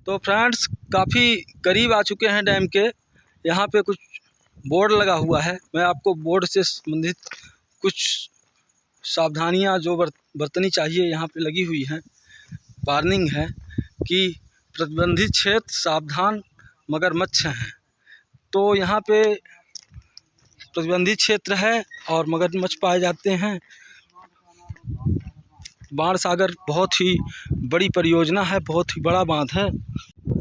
तो फ्रेंड्स काफ़ी करीब आ चुके हैं डैम के। यहाँ पे कुछ बोर्ड लगा हुआ है। मैं आपको बोर्ड से संबंधित कुछ सावधानियाँ जो बरतनी चाहिए यहाँ पे लगी हुई हैं। वार्निंग है कि प्रतिबंधित क्षेत्र सावधान मगरमच्छ हैं। तो यहाँ पे प्रतिबंधित क्षेत्र है और मगरमच्छ पाए जाते हैं। बाणसागर बहुत ही बड़ी परियोजना है, बहुत ही बड़ा बांध है।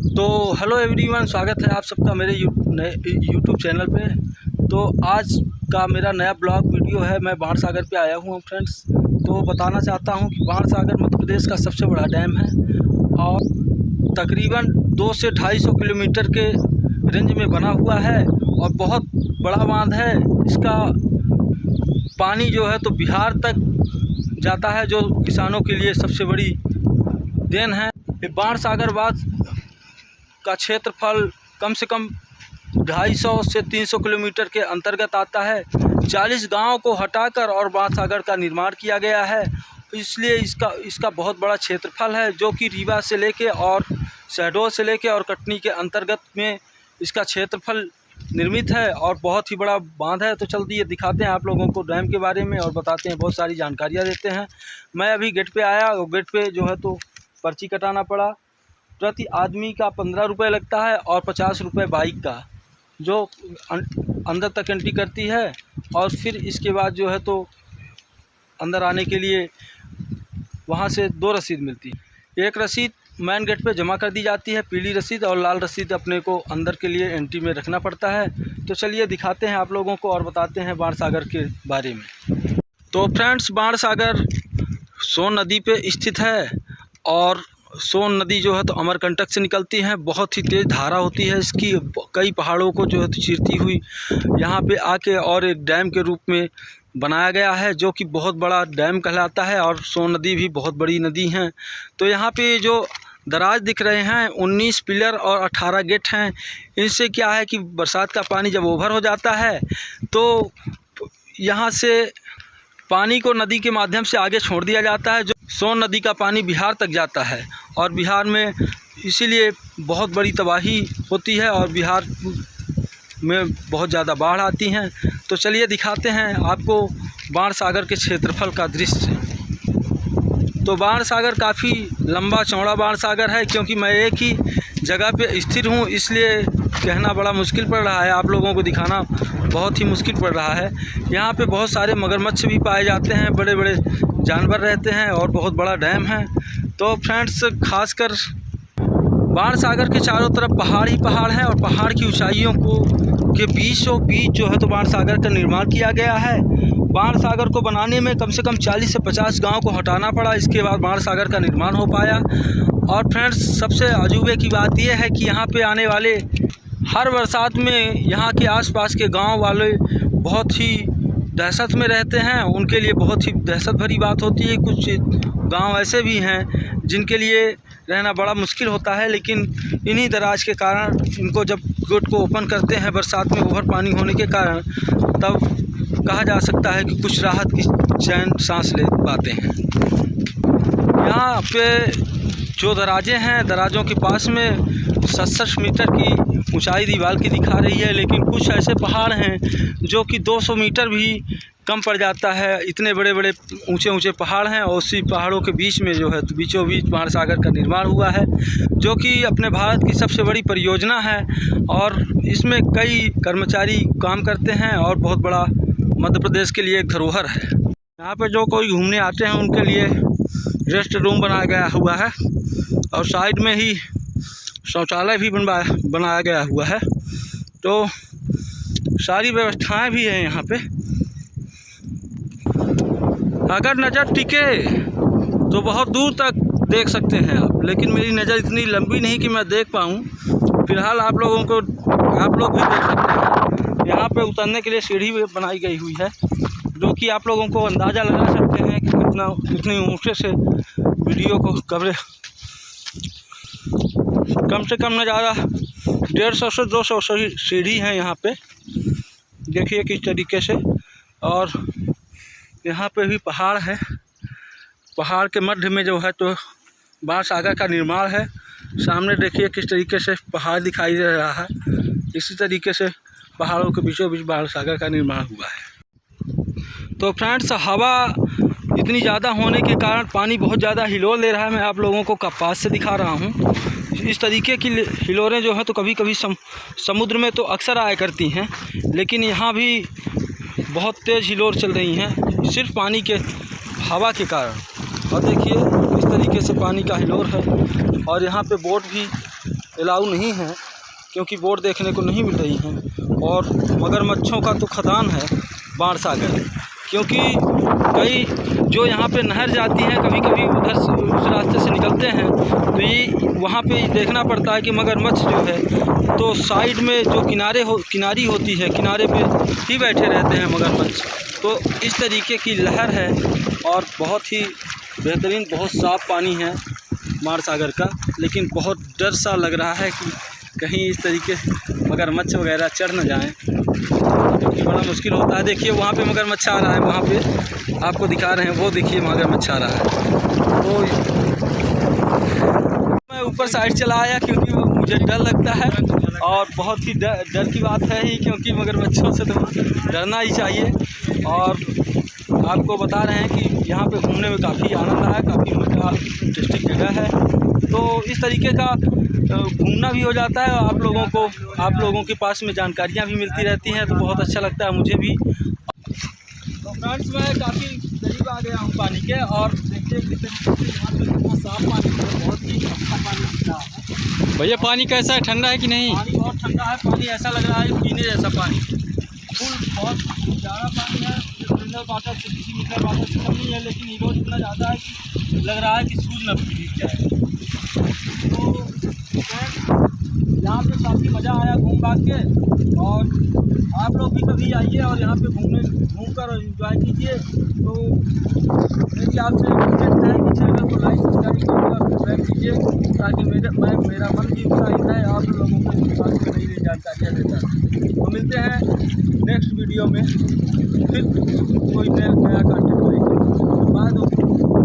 तो हेलो एवरीवन, स्वागत है आप सबका मेरे यूट्यूब चैनल पे। तो आज का मेरा नया ब्लॉग वीडियो है। मैं बाणसागर पे आया हूँ फ्रेंड्स। तो बताना चाहता हूँ कि बाणसागर मध्य प्रदेश का सबसे बड़ा डैम है और तकरीबन 200 से 250 किलोमीटर के रेंज में बना हुआ है और बहुत बड़ा बांध है। इसका पानी जो है तो बिहार तक जाता है, जो किसानों के लिए सबसे बड़ी देन है। बाणसागर बांध का क्षेत्रफल कम से कम 250 से 300 किलोमीटर के अंतर्गत आता है। 40 गांवों को हटाकर और बाणसागर का निर्माण किया गया है, इसलिए इसका बहुत बड़ा क्षेत्रफल है, जो कि रीवा से लेके और शहडोल से लेके और कटनी के अंतर्गत में इसका क्षेत्रफल निर्मित है और बहुत ही बड़ा बांध है। तो चलिए दिखाते हैं आप लोगों को डैम के बारे में और बताते हैं, बहुत सारी जानकारियाँ देते हैं। मैं अभी गेट पे आया और गेट पे जो है तो पर्ची कटाना पड़ा। प्रति आदमी का 15 रुपये लगता है और 50 रुपये बाइक का, जो अंदर तक एंट्री करती है। और फिर इसके बाद जो है तो अंदर आने के लिए वहाँ से 2 रसीद मिलती है। एक रसीद मेन गेट पे जमा कर दी जाती है, पीली रसीद, और लाल रसीद अपने को अंदर के लिए एंट्री में रखना पड़ता है। तो चलिए दिखाते हैं आप लोगों को और बताते हैं बाणसागर के बारे में। तो फ्रेंड्स, बाणसागर सोन नदी पे स्थित है और सोन नदी जो है तो अमरकंटक से निकलती है। बहुत ही तेज़ धारा होती है इसकी, कई पहाड़ों को जो है तो चीरती हुई यहाँ पे आके और एक डैम के रूप में बनाया गया है, जो कि बहुत बड़ा डैम कहलाता है। और सोन नदी भी बहुत बड़ी नदी है। तो यहाँ पे जो दराज दिख रहे हैं 19 पिलर और 18 गेट हैं। इनसे क्या है कि बरसात का पानी जब ओवर हो जाता है तो यहाँ से पानी को नदी के माध्यम से आगे छोड़ दिया जाता है, जो सोन नदी का पानी बिहार तक जाता है। और बिहार में इसीलिए बहुत बड़ी तबाही होती है और बिहार में बहुत ज़्यादा बाढ़ आती हैं। तो चलिए दिखाते हैं आपको बाणसागर के क्षेत्रफल का दृश्य। तो बाणसागर काफ़ी लंबा चौड़ा बाणसागर है, क्योंकि मैं एक ही जगह पे स्थिर हूँ, इसलिए कहना बड़ा मुश्किल पड़ रहा है, आप लोगों को दिखाना बहुत ही मुश्किल पड़ रहा है। यहाँ पे बहुत सारे मगरमच्छ भी पाए जाते हैं, बड़े बड़े जानवर रहते हैं और बहुत बड़ा डैम है। तो फ्रेंड्स, खासकर बाणसागर के चारों तरफ पहाड़ ही पहाड़ हैं और पहाड़ की ऊंचाइयों के बीचों बीच जो है तो बाणसागर का निर्माण किया गया है। बाणसागर को बनाने में कम से कम 40 से 50 गांव को हटाना पड़ा, इसके बाद बाणसागर का निर्माण हो पाया। और फ्रेंड्स, सबसे अजूबे की बात यह है कि यहाँ पे आने वाले हर बरसात में यहाँ के आसपास के गांव वाले बहुत ही दहशत में रहते हैं। उनके लिए बहुत ही दहशत भरी बात होती है। कुछ गांव ऐसे भी हैं जिनके लिए रहना बड़ा मुश्किल होता है, लेकिन इन्हीं दराज के कारण इनको जब गेट को ओपन करते हैं बरसात में ओवर पानी होने के कारण, तब कहा जा सकता है कि कुछ राहत की चैन सांस ले पाते हैं। यहाँ पे जो दराजें हैं, दराजों के पास में 67 मीटर की ऊंचाई दीवार की दिखा रही है, लेकिन कुछ ऐसे पहाड़ हैं जो कि 200 मीटर भी कम पड़ जाता है। इतने बड़े बड़े ऊंचे ऊंचे पहाड़ हैं और उसी पहाड़ों के बीच में जो है तो बीचों बीच बाणसागर का निर्माण हुआ है, जो कि अपने भारत की सबसे बड़ी परियोजना है। और इसमें कई कर्मचारी काम करते हैं और बहुत बड़ा मध्य प्रदेश के लिए एक धरोहर है। यहाँ पे जो कोई घूमने आते हैं उनके लिए रेस्ट रूम बनाया गया हुआ है और साइड में ही शौचालय भी बनाया गया हुआ है। तो सारी व्यवस्थाएं भी हैं यहाँ पे। अगर नज़र टिके तो बहुत दूर तक देख सकते हैं आप, लेकिन मेरी नज़र इतनी लंबी नहीं कि मैं देख पाऊँ। फिलहाल आप लोग भी देख सकते हैं। यहाँ पे उतरने के लिए सीढ़ी भी बनाई गई हुई है, जो कि आप लोगों को अंदाज़ा लगा सकते हैं कि कितनी ऊँचे से वीडियो को कवरेज। कम से कम नज़ारा 150 से 200 सीढ़ी हैं यहाँ पे, देखिए किस तरीके से। और यहाँ पे भी पहाड़ है, पहाड़ के मध्य में जो है तो बाणसागर का निर्माण है। सामने देखिए किस तरीके से पहाड़ दिखाई दे रहा है। इसी तरीके से पहाड़ों के बीचों बीच बाण सागर का निर्माण हुआ है। तो फ्रेंड्स, हवा इतनी ज़्यादा होने के कारण पानी बहुत ज़्यादा हिलोर ले रहा है। मैं आप लोगों को पास से दिखा रहा हूँ। इस तरीके की हिलोरें जो हैं तो कभी कभी समुद्र में तो अक्सर आया करती हैं, लेकिन यहाँ भी बहुत तेज़ हिलोर चल रही हैं सिर्फ पानी के हवा के कारण। और देखिए इस तरीके से पानी का हिलोर है। और यहाँ पे बोट भी अलाउ नहीं है, क्योंकि बोट देखने को नहीं मिल रही हैं। और मगरमच्छों का तो खदान है बाण सागर, क्योंकि कई जो यहाँ पे नहर जाती है कभी कभी उधर से उस रास्ते से निकलते हैं, तो ये वहाँ पे देखना पड़ता है कि मगरमच्छ जो है तो साइड में जो किनारी होती है, किनारे पे ही बैठे रहते हैं मगरमच्छ। तो इस तरीके की लहर है और बहुत ही बेहतरीन, बहुत साफ़ पानी है बाण सागर का। लेकिन बहुत डर सा लग रहा है कि कहीं इस तरीके मगरमच्छ वगैरह चढ़ न जाएं, क्योंकि बड़ा मुश्किल होता है। देखिए वहाँ पे मगरमच्छ आ रहा है, वहाँ पे आपको दिखा रहे हैं, वो देखिए मगरमच्छ आ रहा है। तो मैं ऊपर साइड चला आया क्योंकि मुझे डर लगता है, और बहुत ही डर की बात है ही, क्योंकि मगरमच्छों से तो डरना ही चाहिए। और आपको बता रहे हैं कि यहाँ पे घूमने में काफ़ी आनंद आया, काफ़ी मज़ा, इंटरेस्टिंग जगह है। तो इस तरीके का घूमना भी हो जाता है, आप लोगों के पास में जानकारियाँ भी मिलती रहती हैं, तो बहुत अच्छा लगता है मुझे भी। तो फ्रेंड्स, मैं काफ़ी करीब आ गया हूँ पानी के, और देखिए किस तरीके से यहाँ पे कितना साफ पानी है, बहुत ही अच्छा पानी दिख रहा है। भैया पानी कैसा है, ठंडा है कि नहीं? पानी बहुत ठंडा है, पानी ऐसा लग रहा है पीने जैसा पानी, फुल बहुत ज़्यादा पानी है। मिनरल वाटर से, किसी मिनरल वाटर से कम नहीं है, लेकिन हिलोर इतना ज़्यादा है कि लग रहा है कि सूझ न पीट जाए। तो यहाँ पे काफ़ी मज़ा आया घूम भाग के, और आप लोग भी कभी आइए और यहाँ पे घूम कर एंजॉय कीजिए। तो मेरी आपसे रिक्वेस्ट है कि चैनल को लाइक, सब्सक्राइब और सब्सक्राइब कीजिए, ताकि मेरा मन भी उत्साहित है आप लोगों को इस बात में नई नई जानकारियाँ देता है। तो मिलते हैं नेक्स्ट वीडियो में, फिर कोई नया कंटेंट लेके। बाय दोस्तों।